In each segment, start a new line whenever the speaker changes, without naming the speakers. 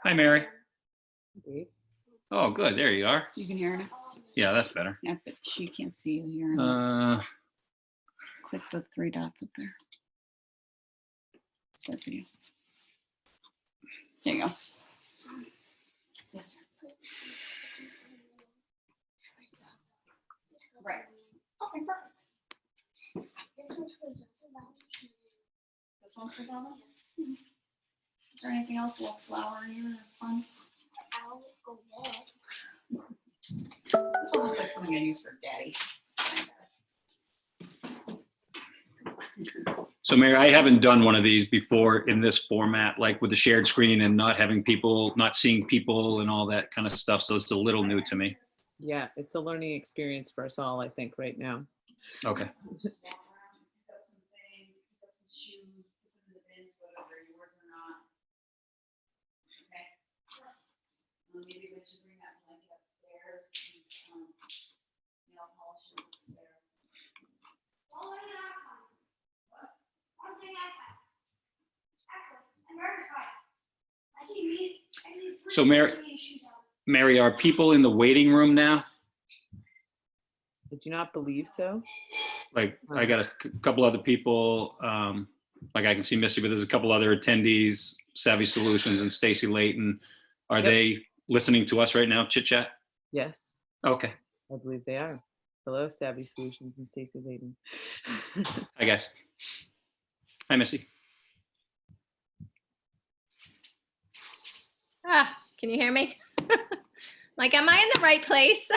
Hi, Mary.
Dave,
Oh, good. There you are.
You can hear her now?
Yeah, that's better.
Yeah, but she can't see you here. Now. Click the 3 dots up there. Start video. There you go. Yes. Right. Okay, perfect. This one's for Zelda? Mm-hmm. Is there anything else, a little flowery or fun?
I'll go there.
This one looks like something I use for daddy.
So, Mary, I haven't done one of these before in this format, like with the shared screen and not having people, not seeing people and all that kind of stuff. So it's a little new to me.
yeah, it's a learning experience for us all, I think, right now.
Okay.
Maybe we should bring that blanket upstairs. Nail polish upstairs.
One thing I found. I'm verified. I see me.
So, Mary, are people in the waiting room now?
I do not believe so.
Like, I got a couple other people, like I can see Misty, but there's a couple other attendees, Savvy Solutions and Stacy Layton. Are they listening to us right now, chit chat?
Yes,
Okay.
I believe they are. Hello, Savvy Solutions and Stacey Layton.
Hi, guys. Hi, Missy.
Can you hear me? Like, am I in the right place?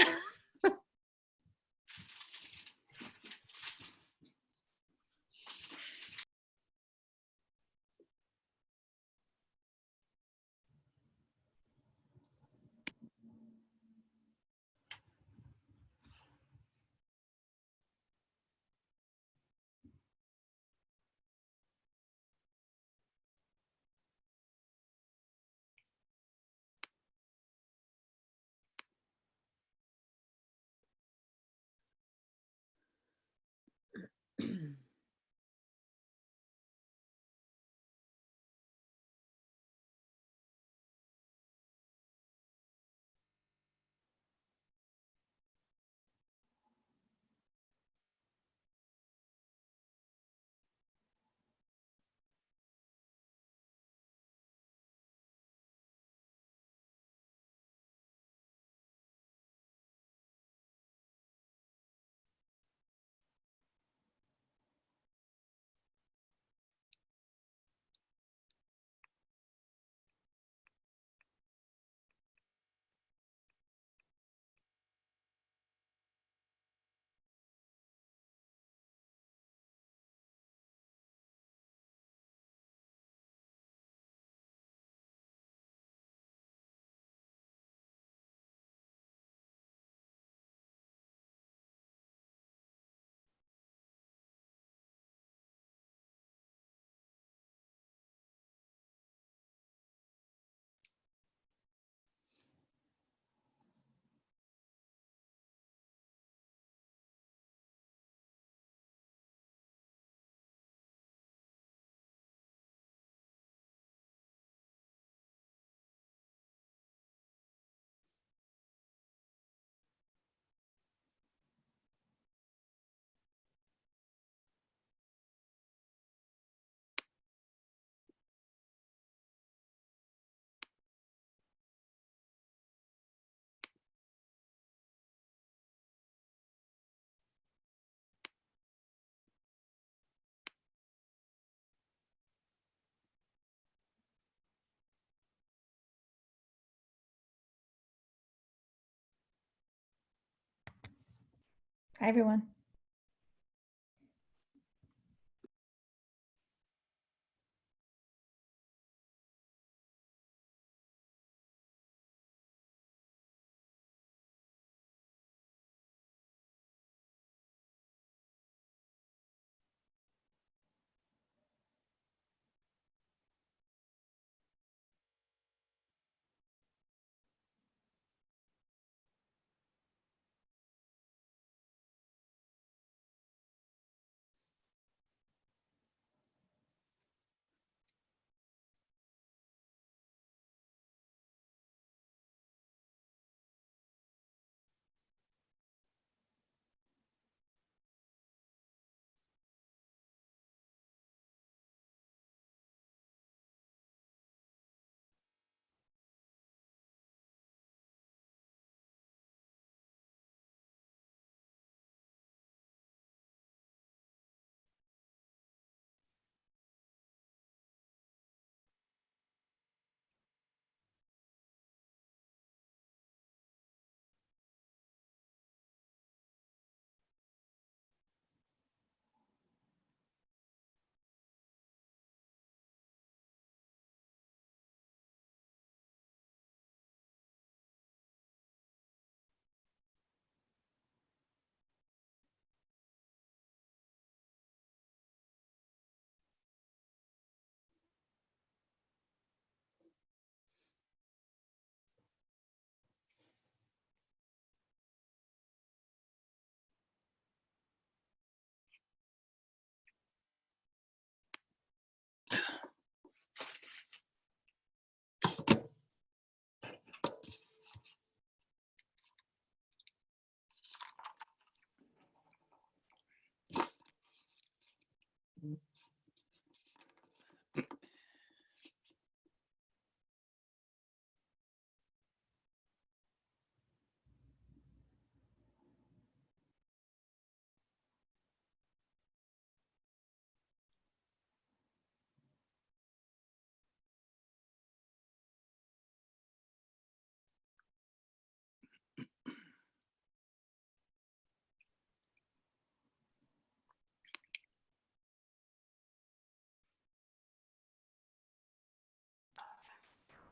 Hi, everyone.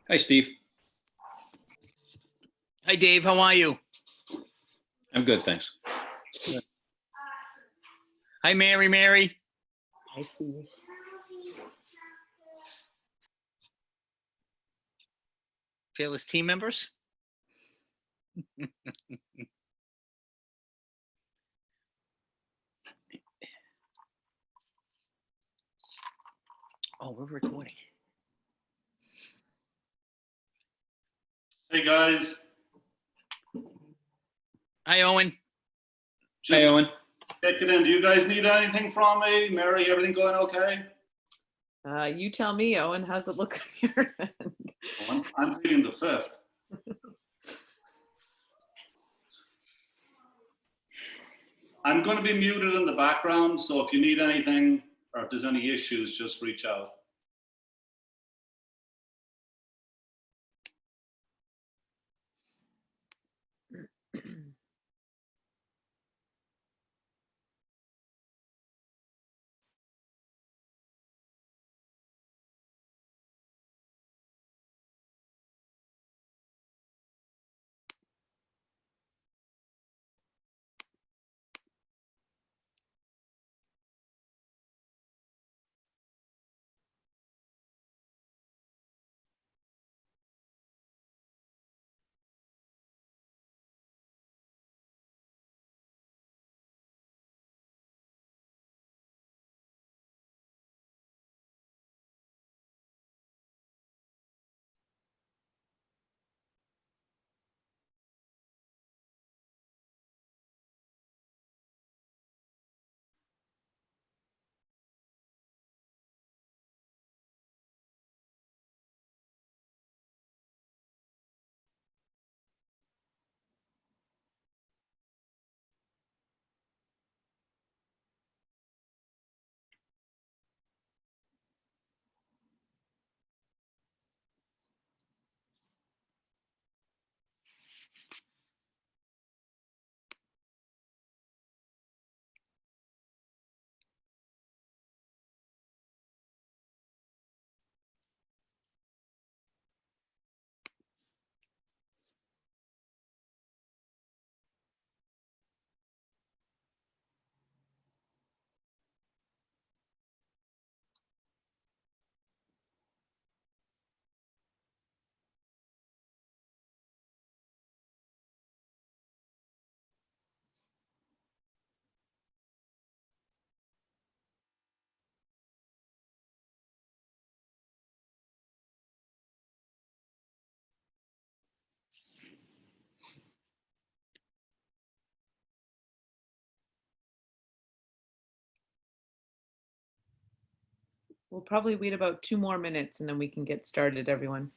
Hi, Steve.
Hi, Dave. How are you?
I'm good, thanks.
Hi, Mary. Mary.
Hi, Steve.
Fearless team members. Oh, we're recording.
Hey guys,
Hi, Owen.
Hi,
just
Owen.
checking in. Do you guys need anything from me? Mary, everything going okay?
You tell me, Owen, how's it look on your end?
I'm pleading the fifth. I'm going to be muted in the background, so if you need anything or if there's any issues, just reach out.
We'll probably wait about 2 more minutes and then we can get started, everyone.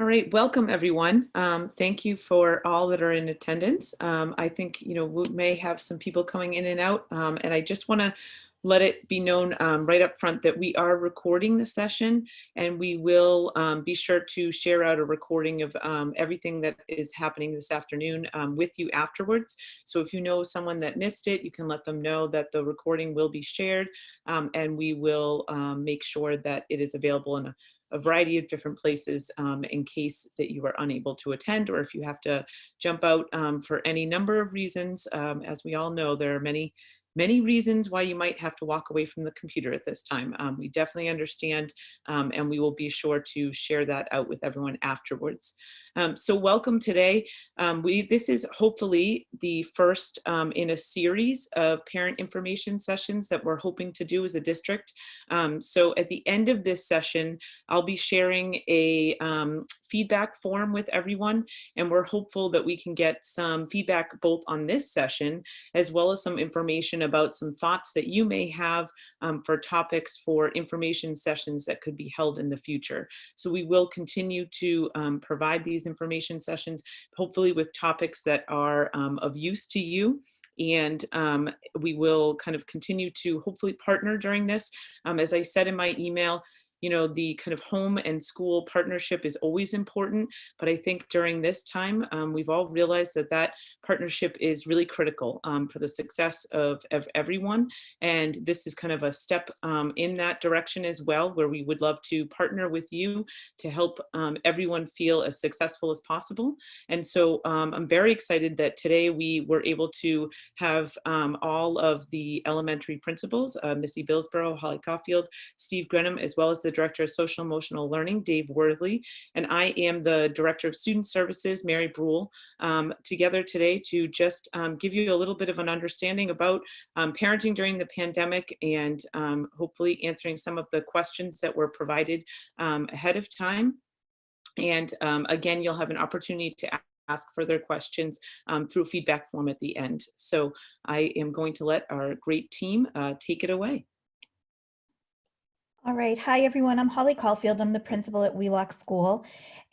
All right, welcome everyone. Thank you for all that are in attendance. I think, we may have some people coming in and out, and I just want to let it be known right up front that we are recording the session, and we will be sure to share out a recording of everything that is happening this afternoon with you afterwards. So if you know someone that missed it, you can let them know that the recording will be shared, and we will make sure that it is available in a variety of different places in case that you are unable to attend, or if you have to jump out for any number of reasons. As we all know, there are many reasons why you might have to walk away from the computer at this time. We definitely understand, and we will be sure to share that out with everyone afterwards. So welcome today. This is hopefully the first in a series of parent information sessions that we're hoping to do as a district. So at the end of this session, I'll be sharing a feedback form with everyone, and we're hopeful that we can get some feedback both on this session as well as some information about some thoughts that you may have for topics for information sessions that could be held in the future. So we will continue to provide these information sessions, hopefully with topics that are of use to you. And we will kind of continue to hopefully partner during this. As I said in my email, the kind of home and school partnership is always important, but I think during this time, we've all realized that that partnership is really critical for the success of everyone. And this is kind of a step in that direction as well, where we would love to partner with you to help everyone feel as successful as possible. And so I'm very excited that today we were able to have all of the elementary principals, Missy Billsborough, Holly Caulfield, Steve Grenham, as well as the Director of Social Emotional Learning, Dave Worthley, and I am the Director of Student Services, Mary Brule, together today to just give you a little bit of an understanding about parenting during the pandemic, and hopefully answering some of the questions that were provided ahead of time. And again, you'll have an opportunity to ask further questions through a feedback form at the end. So I am going to let our great team take it away.
All right. Hi, everyone. I'm Holly Caulfield. I'm the principal at Wheelock School.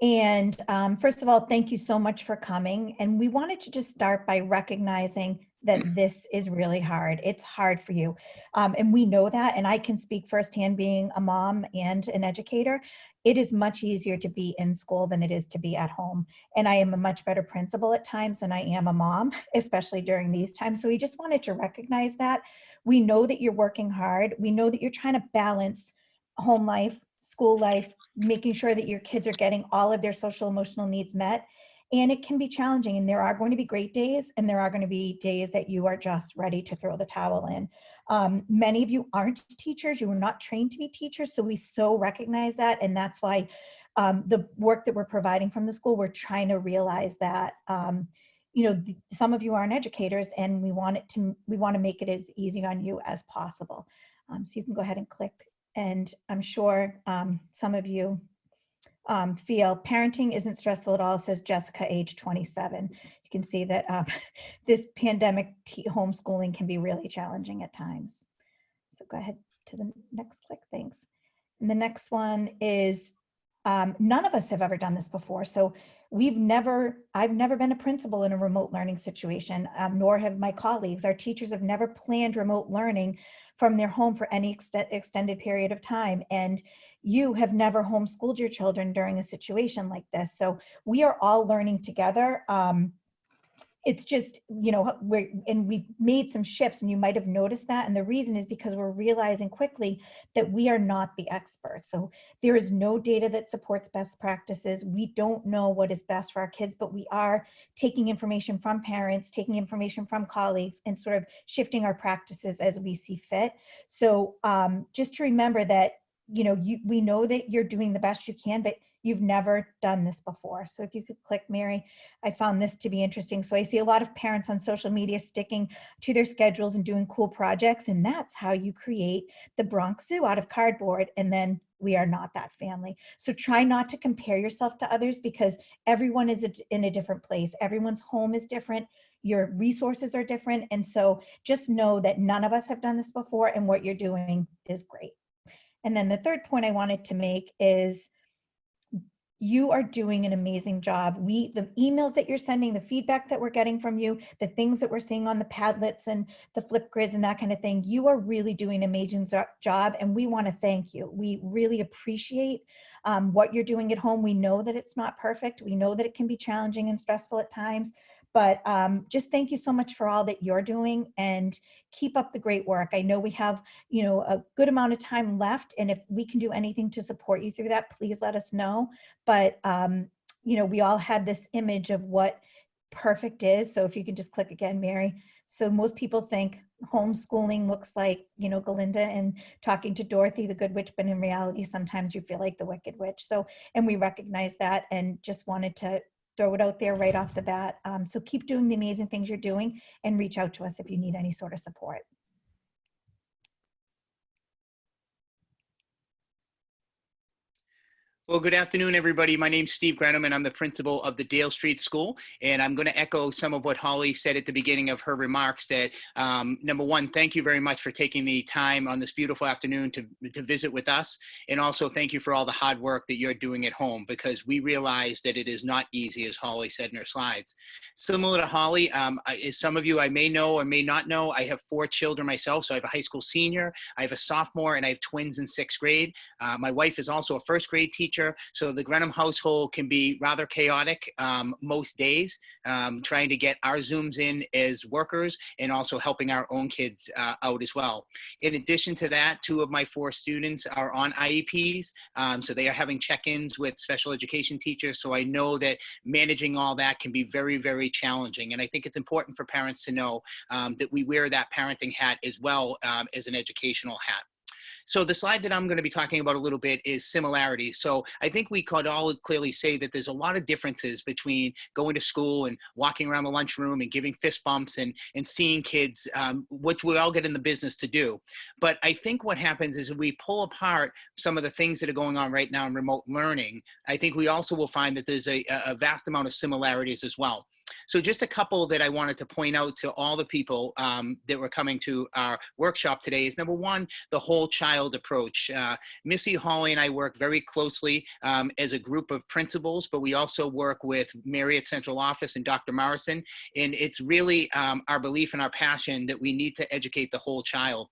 And first of all, thank you so much for coming. And we wanted to just start by recognizing that this is really hard. It's hard for you. And we know that. And I can speak firsthand, being a mom and an educator. It is much easier to be in school than it is to be at home. And I am a much better principal at times than I am a mom, especially during these times. So we just wanted to recognize that. We know that you're working hard. We know that you're trying to balance home life, school life, making sure that your kids are getting all of their social emotional needs met. And it can be challenging, and there are going to be great days, and there are going to be days that you are just ready to throw the towel in. Many of you aren't teachers, you were not trained to be teachers, so we so recognize that, and that's why the work that we're providing from the school, we're trying to realize that some of you aren't educators, and we want to make it as easy on you as possible. So you can go ahead and click. And I'm sure some of you feel parenting isn't stressful at all, says Jessica, age 27. You can see that this pandemic homeschooling can be really challenging at times. So go ahead to the next click, thanks. And the next one is, none of us have ever done this before. So I've never been a principal in a remote learning situation, nor have my colleagues. Our teachers have never planned remote learning from their home for any extended period of time. And you have never homeschooled your children during a situation like this. So we are all learning together. It's just, we've made some shifts, and you might have noticed that. And the reason is because we're realizing quickly that we are not the experts. So there is no data that supports best practices. We don't know what is best for our kids, but we are taking information from parents, taking information from colleagues, and sort of shifting our practices as we see fit. So just to remember that, we know that you're doing the best you can, but you've never done this before. So if you could click, Mary, I found this to be interesting. So I see a lot of parents on social media sticking to their schedules and doing cool projects. And that's how you create the Bronx Zoo out of cardboard. And then we are not that family. So try not to compare yourself to others, because everyone is in a different place. Everyone's home is different. Your resources are different. And so just know that none of us have done this before, and what you're doing is great. And then the third point I wanted to make is, You are doing an amazing job. The emails that you're sending, the feedback that we're getting from you, the things that we're seeing on the Padlets and the flip grids and that kind of thing, you are really doing an amazing job, and we want to thank you. We really appreciate what you're doing at home. We know that it's not perfect. We know that it can be challenging and stressful at times, but just thank you so much for all that you're doing, and keep up the great work. I know we have, a good amount of time left, and if we can do anything to support you through that, please let us know. But, we all had this image of what perfect is. So if you can just click again, Mary. So most people think homeschooling looks like, Galinda and talking to Dorothy, the good witch, but in reality, sometimes you feel like the wicked witch. So, and we recognize that, and just wanted to throw it out there right off the bat. So keep doing the amazing things you're doing, and reach out to us if you need any sort of support.
Well, good afternoon, everybody. My name's Steve Grenham, and I'm the principal of the Dale Street School. And I'm going to echo some of what Holly said at the beginning of her remarks, that number one, thank you very much for taking the time on this beautiful afternoon to visit with us. And also thank you for all the hard work that you're doing at home, because we realize that it is not easy, as Holly said in her slides. Similar to Holly, as some of you I may know or may not know, I have 4 children myself. So I have a high school senior, I have a sophomore, and I have twins in 6th grade. My wife is also a 1st grade teacher. So the Grenham household can be rather chaotic most days, trying to get our Zooms in as workers and also helping our own kids out as well. In addition to that, 2 of my 4 students are on IEPs. So they are having check-ins with special education teachers. So I know that managing all that can be very, very challenging. And I think it's important for parents to know that we wear that parenting hat as well as an educational hat. So the slide that I'm going to be talking about a little bit is similarities. So I think we could all clearly say that there's a lot of differences between going to school and walking around the lunchroom and giving fist bumps and seeing kids, which we all get in the business to do. But I think what happens is we pull apart some of the things that are going on right now in remote learning. I think we also will find that there's a vast amount of similarities as well. So just a couple that I wanted to point out to all the people that were coming to our workshop today is, number one, the whole child approach. Missy, Holly, and I work very closely as a group of principals, but we also work with Mary at Central Office and Dr. Morrison. And it's really our belief and our passion that we need to educate the whole child.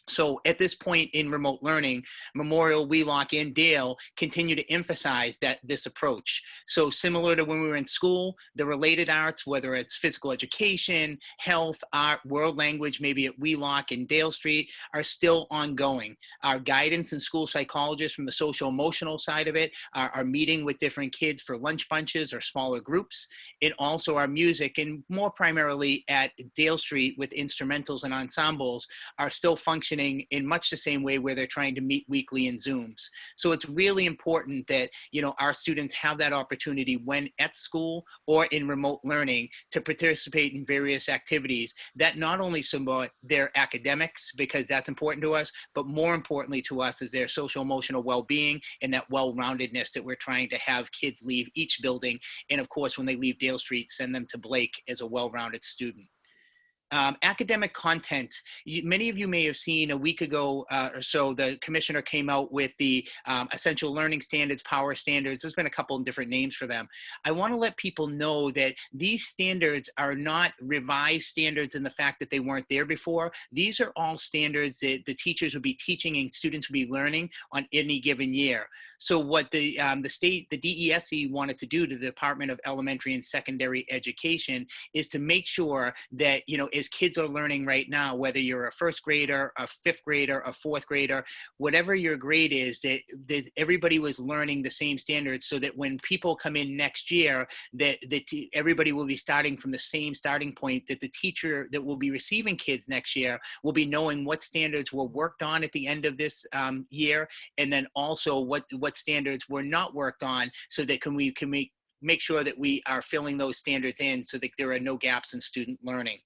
So at this point in remote learning, Memorial, Wheelock, and Dale continue to emphasize this approach. So similar to when we were in school, the related arts, whether it's physical education, health, art, world language, maybe at Wheelock and Dale Street, are still ongoing. Our guidance and school psychologists from the social emotional side of it are meeting with different kids for lunch bunches or smaller groups. And also our music, and more primarily at Dale Street with instrumentals and ensembles, are still functioning in much the same way, where they're trying to meet weekly in Zooms. So it's really important that, our students have that opportunity when at school or in remote learning to participate in various activities that not only support their academics, because that's important to us, but more importantly to us is their social emotional well-being and that well-roundedness that we're trying to have kids leave each building. And of course, when they leave Dale Street, send them to Blake as a well-rounded student. Academic content. Many of you may have seen a week ago or so, the commissioner came out with the essential learning standards, power standards. There's been a couple of different names for them. I want to let people know that these standards are not revised standards in the fact that they weren't there before. These are all standards that the teachers would be teaching and students would be learning on any given year. So what the state, the DESE wanted to do to the Department of Elementary and Secondary Education is to make sure that, as kids are learning right now, whether you're a 1st grader, a 5th grader, a 4th grader, whatever your grade is, that everybody was learning the same standards, so that when people come in next year, that everybody will be starting from the same starting point, that the teacher that will be receiving kids next year will be knowing what standards were worked on at the end of this year, and then also what standards were not worked on, so that we can make sure that we are filling those standards in so that there are no gaps in student learning.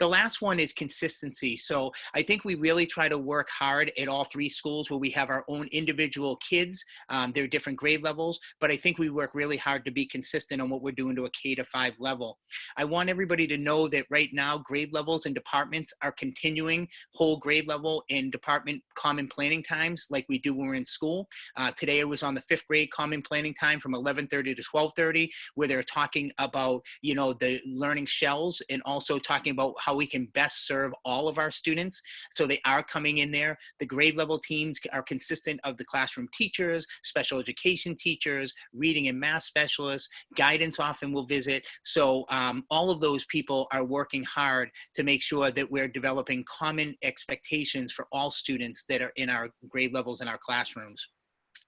The last one is consistency. So I think we really try to work hard at all three schools where we have our own individual kids. They're different grade levels, but I think we work really hard to be consistent on what we're doing to a K-5 level. I want everybody to know that right now grade levels and departments are continuing whole grade level and department common planning times like we do when we're in school. Today it was on the 5th grade common planning time from 11:30 to 12:30, where they're talking about, you know, the learning shells and also talking about how we can best serve all of our students. So they are coming in there. The grade level teams are consistent of the classroom teachers, special education teachers, reading and math specialists, guidance often will visit. So all of those people are working hard to make sure that we're developing common expectations for all students that are in our grade levels in our classrooms.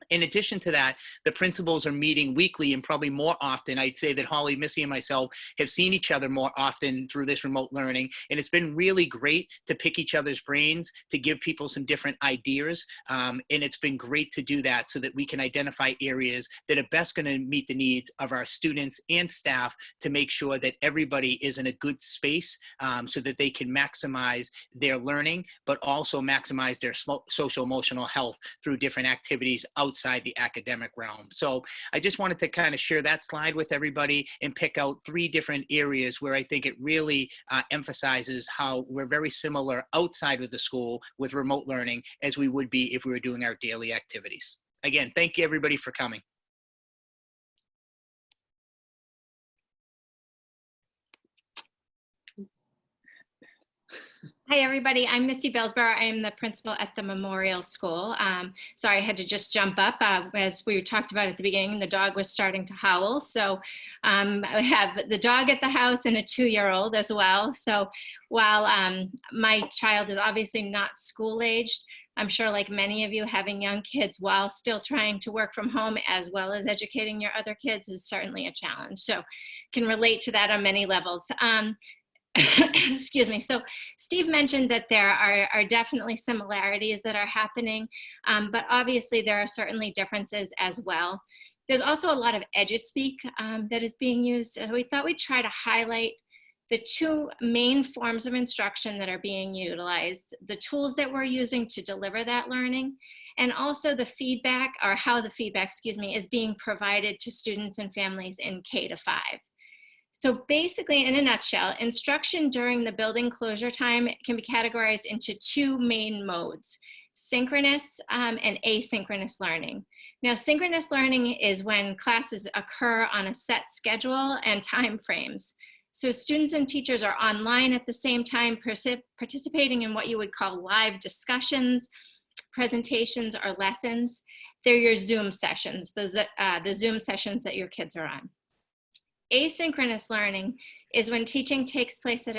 In addition to that, the principals are meeting weekly and probably more often. I'd say that Holly, Missy, and myself have seen each other more often through this remote learning. And it's been really great to pick each other's brains, to give people some different ideas. And it's been great to do that so that we can identify areas that are best going to meet the needs of our students and staff to make sure that everybody is in a good space so that they can maximize their learning, but also maximize their social emotional health through different activities outside the academic realm. So I just wanted to kind of share that slide with everybody and pick out 3 different areas where I think it really emphasizes how we're very similar outside of the school with remote learning as we would be if we were doing our daily activities. Again, thank you everybody for coming.
Hi, everybody. I'm Misty Bellsborough. I am the principal at the Memorial School. Sorry, I had to just jump up. As we talked about at the beginning, the dog was starting to howl. So I have the dog at the house and a 2-year-old as well. So while my child is obviously not school-aged, I'm sure like many of you, having young kids while still trying to work from home as well as educating your other kids is certainly a challenge. So can relate to that on many levels. Excuse me. So Steve mentioned that there are definitely similarities that are happening, but obviously there are certainly differences as well. There's also a lot of EduSpeak that is being used. And we thought we'd try to highlight the 2 main forms of instruction that are being utilized, the tools that we're using to deliver that learning, and also the feedback, or how the feedback, excuse me, is being provided to students and families in K-5. So basically, in a nutshell, instruction during the building closure time can be categorized into 2 main modes, synchronous and asynchronous learning. Now, synchronous learning is when classes occur on a set schedule and time frames. So students and teachers are online at the same time, participating in what you would call live discussions, presentations, or lessons. They're your Zoom sessions, the Zoom sessions that your kids are on. Asynchronous learning is when teaching takes place at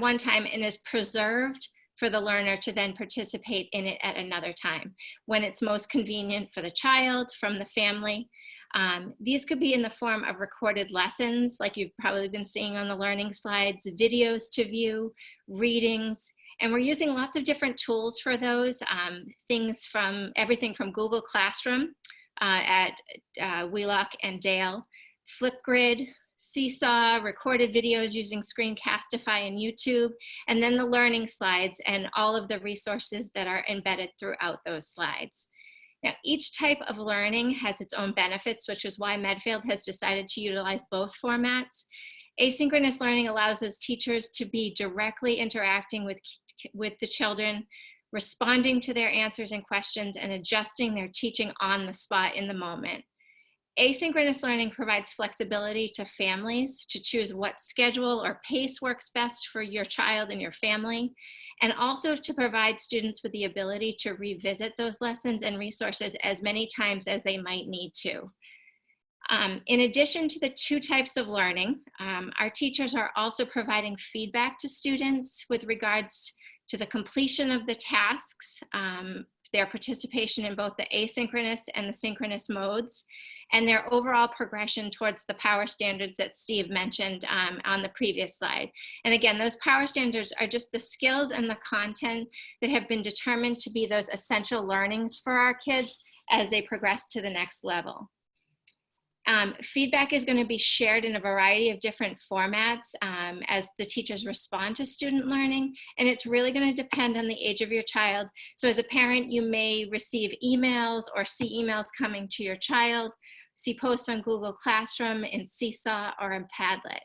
one time and is preserved for the learner to then participate in it at another time, when it's most convenient for the child, from the family. These could be in the form of recorded lessons, like you've probably been seeing on the learning slides, videos to view, readings, and we're using lots of different tools for those, everything from Google Classroom at Wheelock and Dale, Flipgrid, Seesaw, recorded videos using Screencastify and YouTube, and then the learning slides and all of the resources that are embedded throughout those slides. Now, each type of learning has its own benefits, which is why Medfield has decided to utilize both formats. Asynchronous learning allows those teachers to be directly interacting with the children, responding to their answers and questions, and adjusting their teaching on the spot in the moment. Asynchronous learning provides flexibility to families to choose what schedule or pace works best for your child and your family, and also to provide students with the ability to revisit those lessons and resources as many times as they might need to. In addition to the 2 types of learning, our teachers are also providing feedback to students with regards to the completion of the tasks, their participation in both the asynchronous and the synchronous modes, and their overall progression towards the power standards that Steve mentioned on the previous slide. And again, those power standards are just the skills and the content that have been determined to be those essential learnings for our kids as they progress to the next level. Feedback is going to be shared in a variety of different formats as the teachers respond to student learning, and it's really going to depend on the age of your child. So as a parent, you may receive emails or see emails coming to your child, see posts on Google Classroom, in Seesaw, or in Padlet.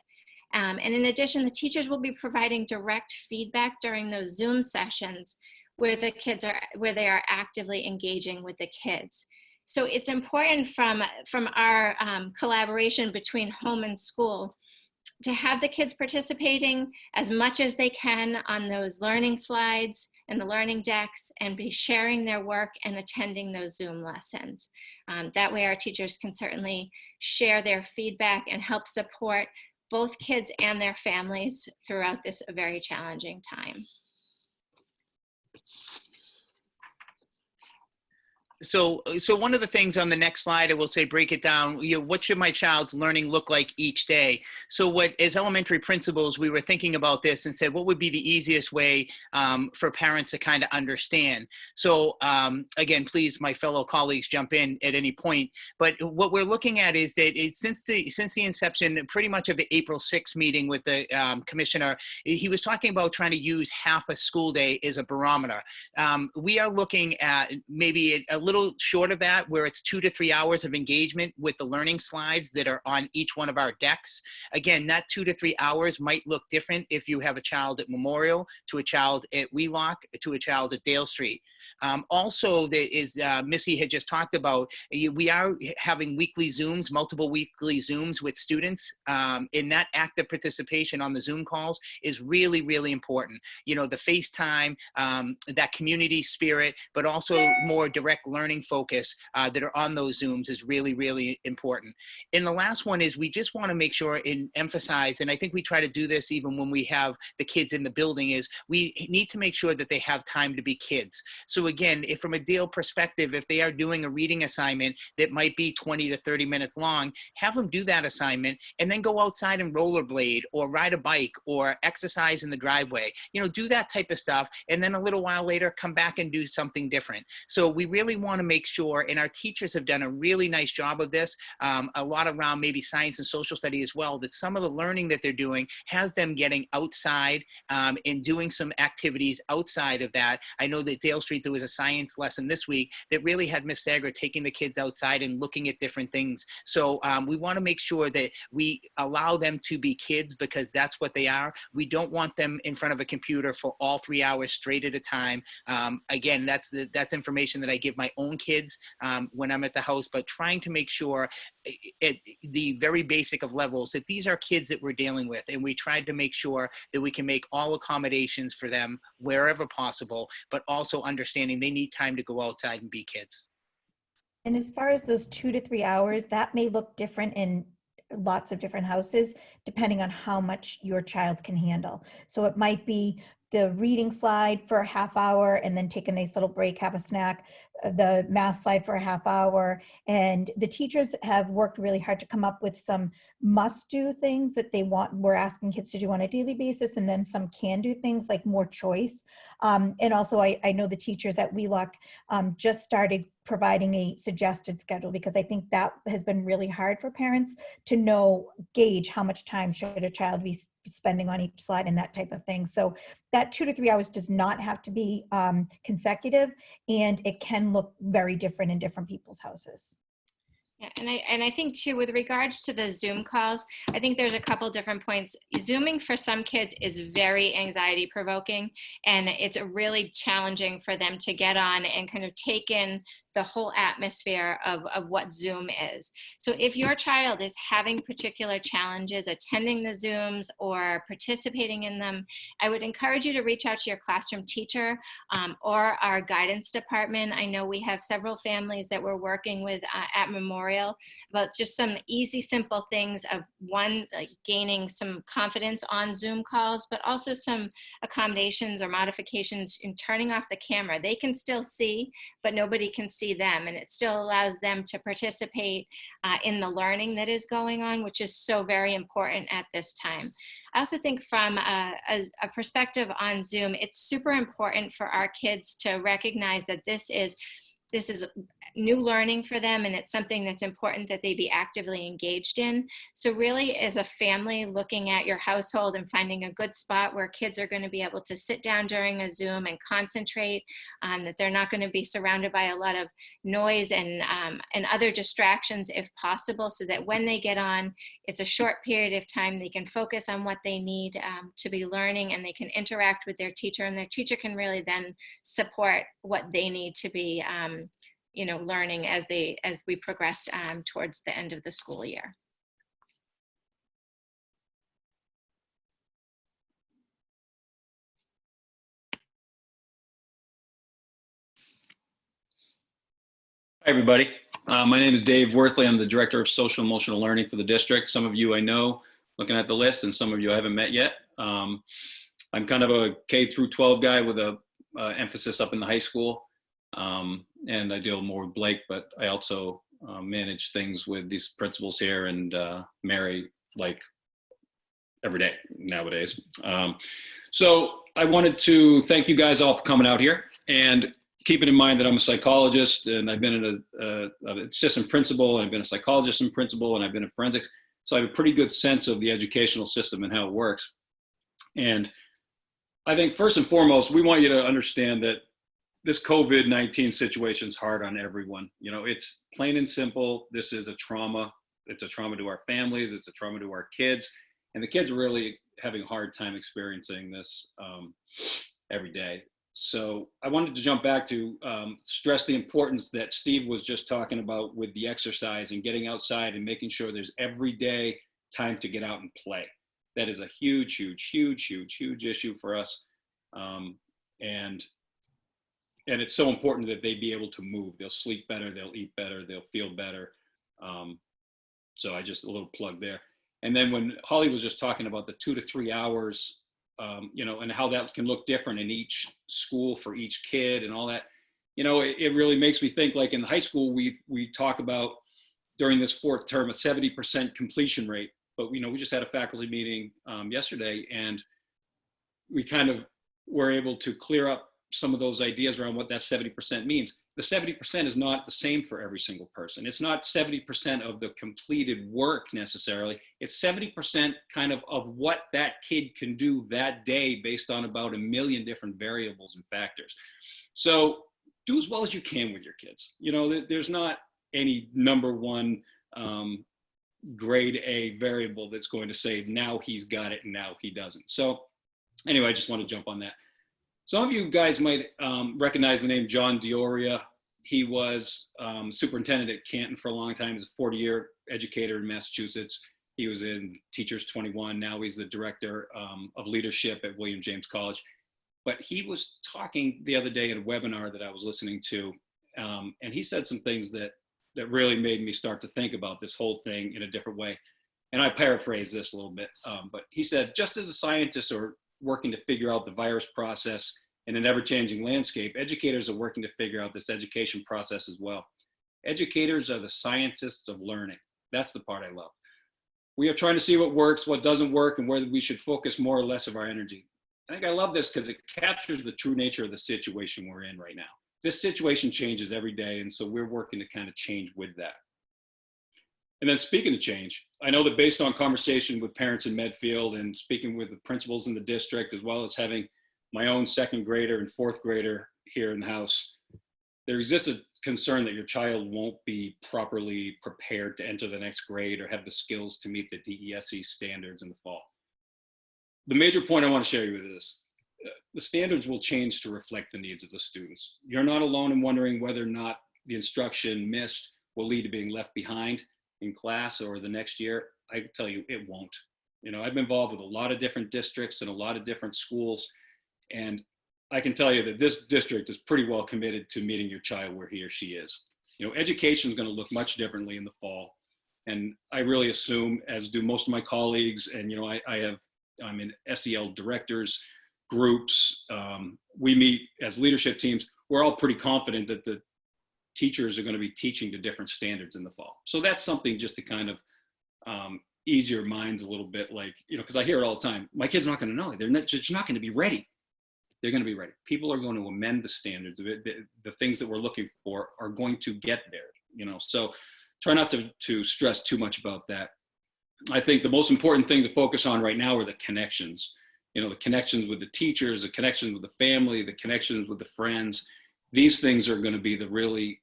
And in addition, the teachers will be providing direct feedback during those Zoom sessions where they are actively engaging with the kids. So it's important from our collaboration between home and school to have the kids participating as much as they can on those learning slides and the learning decks, and be sharing their work and attending those Zoom lessons. That way our teachers can certainly share their feedback and help support both kids and their families throughout this very challenging time.
So one of the things on the next slide, I will say, break it down, what should my child's learning look like each day? So as elementary principals, we were thinking about this and said, what would be the easiest way for parents to kind of understand? So again, please, my fellow colleagues, jump in at any point. But what we're looking at is that since the inception, pretty much of the April 6th meeting with the commissioner, he was talking about trying to use half a school day as a barometer. We are looking at maybe a little short of that, where it's 2 to 3 hours of engagement with the learning slides that are on each one of our decks. Again, that 2 to 3 hours might look different if you have a child at Memorial, to a child at Wheelock, to a child at Dale Street. Also, Missy had just talked about, we are having weekly Zooms, multiple weekly Zooms with students, and that active participation on the Zoom calls is really, really important. The FaceTime, that community spirit, but also more direct learning focus that are on those Zooms is really, really important. And the last one is, we just want to make sure and emphasize, and I think we try to do this even when we have the kids in the building, is we need to make sure that they have time to be kids. So again, if from a Dale perspective, if they are doing a reading assignment that might be 20 to 30 minutes long, have them do that assignment and then go outside and rollerblade or ride a bike or exercise in the driveway. Do that type of stuff, and then a little while later come back and do something different. So we really want to make sure, and our teachers have done a really nice job of this, a lot around maybe science and social study as well, that some of the learning that they're doing has them getting outside and doing some activities outside of that. I know that Dale Street, there was a science lesson this week that really had Miss Sager taking the kids outside and looking at different things. So we want to make sure that we allow them to be kids, because that's what they are. We don't want them in front of a computer for all 3 hours straight at a time. Again, that's information that I give my own kids when I'm at the house, but trying to make sure at the very basic of levels that these are kids that we're dealing with, and we tried to make sure that we can make all accommodations for them wherever possible, but also understanding they need time to go outside and be kids.
And as far as those 2 to 3 hours, that may look different in lots of different houses, depending on how much your child can handle. So it might be the reading slide for a half hour and then take a nice little break, have a snack, the math slide for a half hour. And the teachers have worked really hard to come up with some must-do things that we're asking kids to do on a daily basis, and then some can-do things like more choice. And also I know the teachers at Wheelock just started providing a suggested schedule, because I think that has been really hard for parents to gauge how much time should a child be spending on each slide and that type of thing. So that 2 to 3 hours does not have to be consecutive, and it can look very different in different people's houses.
Yeah, and I think too, with regards to the Zoom calls, I think there's a couple different points. Zooming for some kids is very anxiety provoking, and it's really challenging for them to get on and kind of take in the whole atmosphere of what Zoom is. So if your child is having particular challenges attending the Zooms or participating in them, I would encourage you to reach out to your classroom teacher or our guidance department. I know we have several families that we're working with at Memorial about just some easy, simple things of, one, like gaining some confidence on Zoom calls, but also some accommodations or modifications in turning off the camera. They can still see, but nobody can see them, and it still allows them to participate in the learning that is going on, which is so very important at this time. I also think from a perspective on Zoom, it's super important for our kids to recognize that this is new learning for them, and it's something that's important that they be actively engaged in. So really, as a family, looking at your household and finding a good spot where kids are going to be able to sit down during a Zoom and concentrate, that they're not going to be surrounded by a lot of noise and other distractions if possible, so that when they get on, it's a short period of time, they can focus on what they need to be learning, and they can interact with their teacher, and their teacher can really then support what they need to be learning as we progress towards the end of the school year.
Hi, everybody. My name is Dave Worthley. I'm the Director of Social Emotional Learning for the district. Some of you I know looking at the list, and some of you I haven't met yet. I'm kind of a K through 12 guy with a emphasis up in the high school. And I deal more with Blake, but I also manage things with these principals here, and Mary, like every day nowadays. So I wanted to thank you guys all for coming out here, and keeping in mind that I'm a psychologist, and I've been an assistant principal, and I've been a psychologist and principal, and I've been in forensics. So I have a pretty good sense of the educational system and how it works. And I think first and foremost, we want you to understand that this COVID-19 situation is hard on everyone. It's plain and simple. This is a trauma. It's a trauma to our families. It's a trauma to our kids. And the kids are really having a hard time experiencing this every day. So I wanted to jump back to stress the importance that Steve was just talking about with the exercise and getting outside and making sure there's every day time to get out and play. That is a huge, huge, huge, huge, huge issue for us. And it's so important that they be able to move. They'll sleep better, they'll eat better, they'll feel better. So I just a little plug there. And then when Holly was just talking about the 2 to 3 hours, and how that can look different in each school for each kid and all that, it really makes me think, like in high school, we talk about during this fourth term, a 70% completion rate. But, we just had a faculty meeting yesterday, and we kind of were able to clear up some of those ideas around what that 70% means. The 70% is not the same for every single person. It's not 70% of the completed work necessarily. It's 70% kind of what that kid can do that day based on about 1 million different variables and factors. So do as well as you can with your kids. There's not any number one grade A variable that's going to say now he's got it and now he doesn't. So anyway, I just want to jump on that. Some of you guys might recognize the name John Dioria. He was superintendent at Canton for a long time. He's a 40-year educator in Massachusetts. He was in Teachers 21. Now he's the director of leadership at William James College. But he was talking the other day in a webinar that I was listening to, and he said some things that really made me start to think about this whole thing in a different way. And I paraphrase this a little bit, but he said, just as a scientist are working to figure out the virus process in an ever-changing landscape, educators are working to figure out this education process as well. Educators are the scientists of learning. That's the part I love. We are trying to see what works, what doesn't work, and where we should focus more or less of our energy. I think I love this because it captures the true nature of the situation we're in right now. This situation changes every day, and so we're working to kind of change with that. And then speaking of change, I know that based on conversation with parents in Medfield and speaking with the principals in the district, as well as having my own second grader and fourth grader here in the house, there exists a concern that your child won't be properly prepared to enter the next grade or have the skills to meet the DESE standards in the fall. The major point I want to share with you is the standards will change to reflect the needs of the students. You're not alone in wondering whether or not the instruction missed will lead to being left behind in class or the next year. I can tell you it won't. I've been involved with a lot of different districts and a lot of different schools, and I can tell you that this district is pretty well committed to meeting your child where he or she is. Education is going to look much differently in the fall, and I really assume, as do most of my colleagues, and I'm in SEL directors groups. We meet as leadership teams. We're all pretty confident that the teachers are going to be teaching to different standards in the fall. So that's something just to kind of ease your minds a little bit, like, because I hear it all the time. My kid's not going to know. They're just not going to be ready. they're going to be ready. People are going to amend the standards. The things that we're looking for are going to get there, you know, so try not to stress too much about that. I think the most important thing to focus on right now are the connections, you know, the connections with the teachers, the connections with the family, the connections with the friends. These things are going to be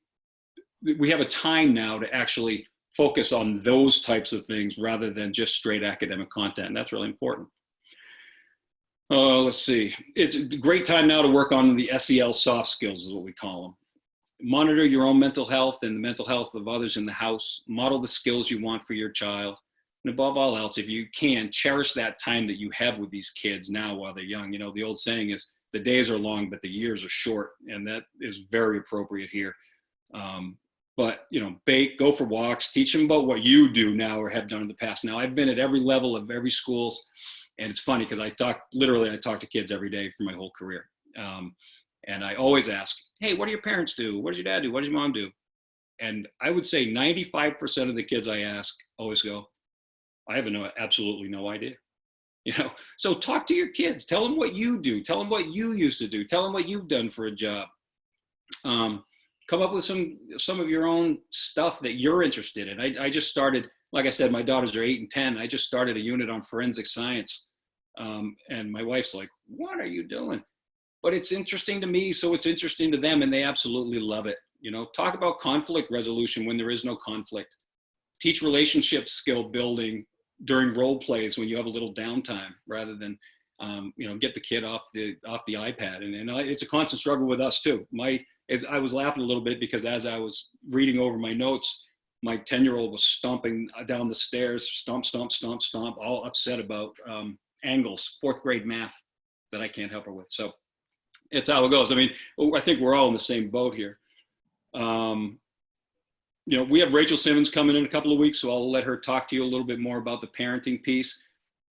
we have a time now to actually focus on those types of things rather than just straight academic content. And that's really important. Let's see. It's a great time now to work on the SEL soft skills is what we call them. Monitor your own mental health and the mental health of others in the house. Model the skills you want for your child. And above all else, if you can, cherish that time that you have with these kids now while they're young. You know, the old saying is the days are long, but the years are short. And that is very appropriate here. But, you know, go for walks, teach them about what you do now or have done in the past. Now, I've been at every level of every schools. And it's funny because I talk to kids every day for my whole career. And I always ask, hey, what do your parents do? What does your dad do? What does your mom do? And I would say 95% of the kids I ask always go, I have absolutely no idea. You know, so talk to your kids. Tell them what you do. Tell them what you used to do. Tell them what you've done for a job. Come up with some of your own stuff that you're interested in. I just started, like I said, my daughters are 8 and 10. I just started a unit on forensic science. And my wife's like, what are you doing? But it's interesting to me, so it's interesting to them, and they absolutely love it. You know, talk about conflict resolution when there is no conflict. Teach relationship skill building during role plays when you have a little downtime, rather than, you know, get the kid off the iPad. And it's a constant struggle with us too. I was laughing a little bit because as I was reading over my notes, my 10-year-old was stomping down the stairs, stomp, stomp, stomp, stomp, all upset about angles, 4th grade math that I can't help her with. So it's how it goes. I mean, I think we're all in the same boat here. You know, we have Rachel Simmons coming in a couple of weeks, so I'll let her talk to you a little bit more about the parenting piece.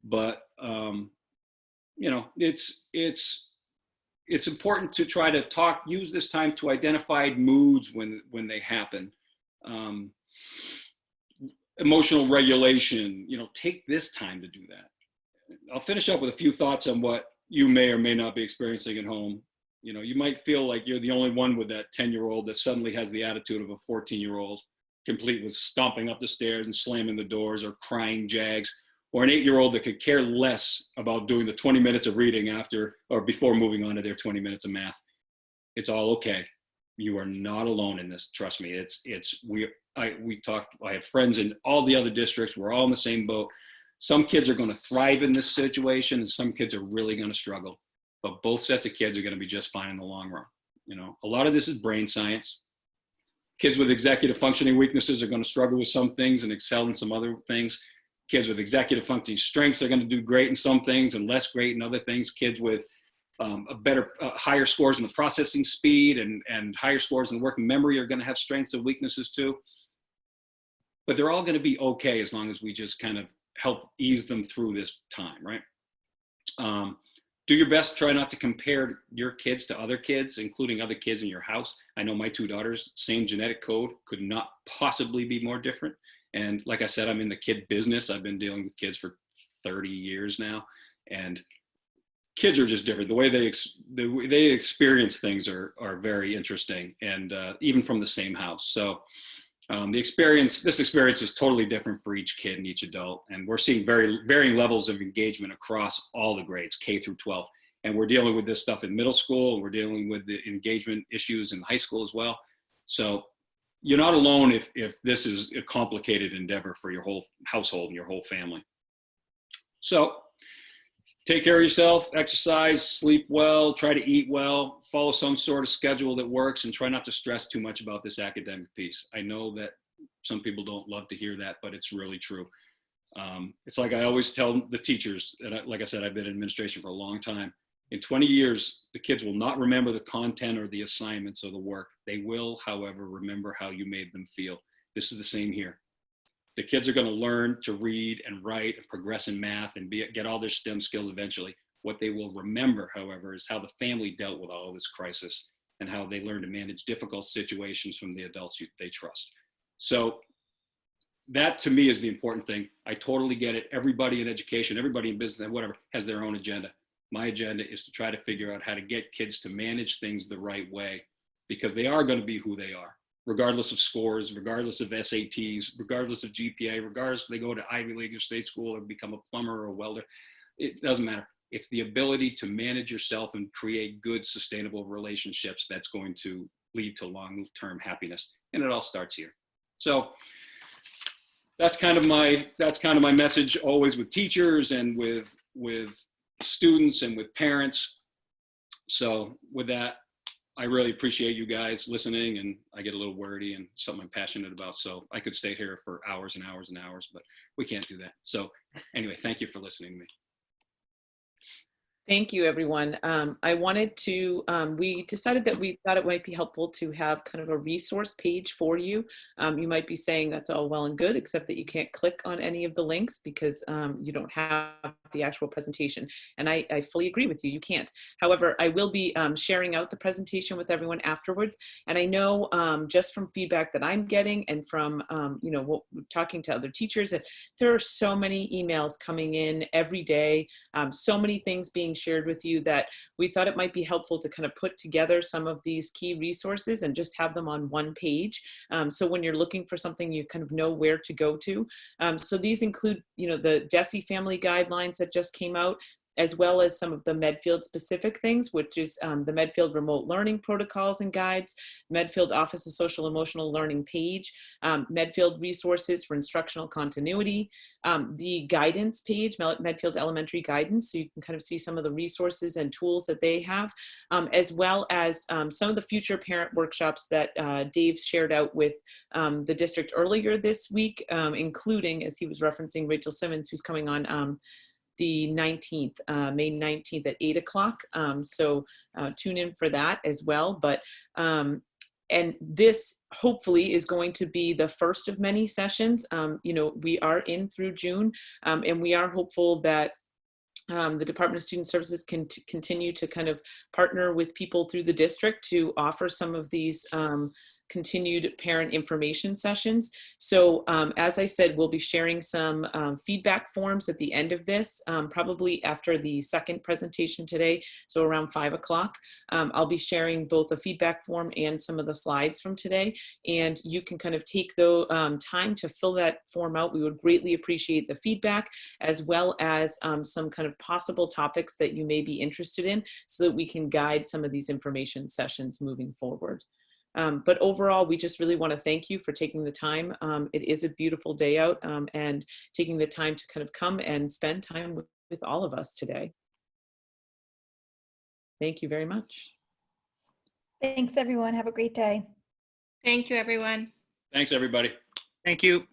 But, you know, it's important to try to use this time to identify moods when they happen. Emotional regulation, you know, take this time to do that. I'll finish up with a few thoughts on what you may or may not be experiencing at home. You know, you might feel like you're the only one with that 10-year-old that suddenly has the attitude of a 14-year-old, complete with stomping up the stairs and slamming the doors or crying jags, or an 8-year-old that could care less about doing the 20 minutes of reading after or before moving on to their 20 minutes of math. It's all okay. You are not alone in this. Trust me. I have friends in all the other districts. We're all in the same boat. Some kids are going to thrive in this situation, and some kids are really going to struggle. But both sets of kids are going to be just fine in the long run. You know, a lot of this is brain science. Kids with executive functioning weaknesses are going to struggle with some things and excel in some other things. Kids with executive functioning strengths are going to do great in some things and less great in other things. Kids with higher scores in the processing speed and higher scores in working memory are going to have strengths and weaknesses too. But they're all going to be okay as long as we just kind of help ease them through this time, right? Do your best, try not to compare your kids to other kids, including other kids in your house. I know my 2 daughters, same genetic code, could not possibly be more different. And like I said, I'm in the kid business. I've been dealing with kids for 30 years now. And kids are just different. The way they experience things are very interesting, and even from the same house. So this experience is totally different for each kid and each adult. And we're seeing very varying levels of engagement across all the grades, K through 12. And we're dealing with this stuff in middle school, and we're dealing with the engagement issues in high school as well. So you're not alone if this is a complicated endeavor for your whole household and your whole family. So take care of yourself, exercise, sleep well, try to eat well, follow some sort of schedule that works, and try not to stress too much about this academic piece. I know that some people don't love to hear that, but it's really true. It's like I always tell the teachers, and like I said, I've been in administration for a long time. In 20 years, the kids will not remember the content or the assignments or the work. They will, however, remember how you made them feel. This is the same here. The kids are going to learn to read and write and progress in math and get all their STEM skills eventually. What they will remember, however, is how the family dealt with all of this crisis and how they learned to manage difficult situations from the adults they trust. So that to me is the important thing. I totally get it. Everybody in education, everybody in business, and whatever, has their own agenda. my agenda is to try to figure out how to get kids to manage things the right way, because they are going to be who they are, regardless of scores, regardless of SATs, regardless of GPA, regardless if they go to Ivy League or state school or become a plumber or a welder. It doesn't matter. It's the ability to manage yourself and create good, sustainable relationships that's going to lead to long-term happiness. And it all starts here. So that's kind of my message, always with teachers and with students and with parents. So with that, I really appreciate you guys listening, and I get a little wordy and something I'm passionate about. So I could stay here for hours and hours and hours, but we can't do that. So anyway, thank you for listening to me.
Thank you, everyone. I wanted to, we decided that we thought it might be helpful to have kind of a resource page for you. You might be saying that's all well and good, except that you can't click on any of the links because you don't have the actual presentation. And I fully agree with you, you can't. However, I will be sharing out the presentation with everyone afterwards. And I know just from feedback that I'm getting and from, you know, talking to other teachers, that there are so many emails coming in every day, so many things being shared with you that we thought it might be helpful to kind of put together some of these key resources and just have them on one page. So when you're looking for something, you kind of know where to go to. So these include, you know, the DESE family guidelines that just came out, as well as some of the Medfield specific things, which is the Medfield remote learning protocols and guides, Medfield Office of Social Emotional Learning page, Medfield resources for instructional continuity, the guidance page, Medfield Elementary Guidance, so you can kind of see some of the resources and tools that they have, as well as some of the future parent workshops that Dave shared out with the district earlier this week, including, as he was referencing, Rachel Simmons, who's coming on the 19th, May 19th at 8 o'clock. So tune in for that as well. But, and this hopefully is going to be the first of many sessions. You know, we are in through June, and we are hopeful that the Department of Student Services can continue to kind of partner with people through the district to offer some of these continued parent information sessions. So as I said, we'll be sharing some feedback forms at the end of this, probably after the second presentation today, so around 5 o'clock. I'll be sharing both a feedback form and some of the slides from today, and you can kind of take the time to fill that form out. We would greatly appreciate the feedback, as well as some kind of possible topics that you may be interested in, so that we can guide some of these information sessions moving forward. But overall, we just really want to thank you for taking the time. It is a beautiful day out, and taking the time to kind of come and spend time with all of us today. Thank you very much.
Thanks, everyone. Have a great day.
Thank you, everyone.
Thanks, everybody.
Thank you.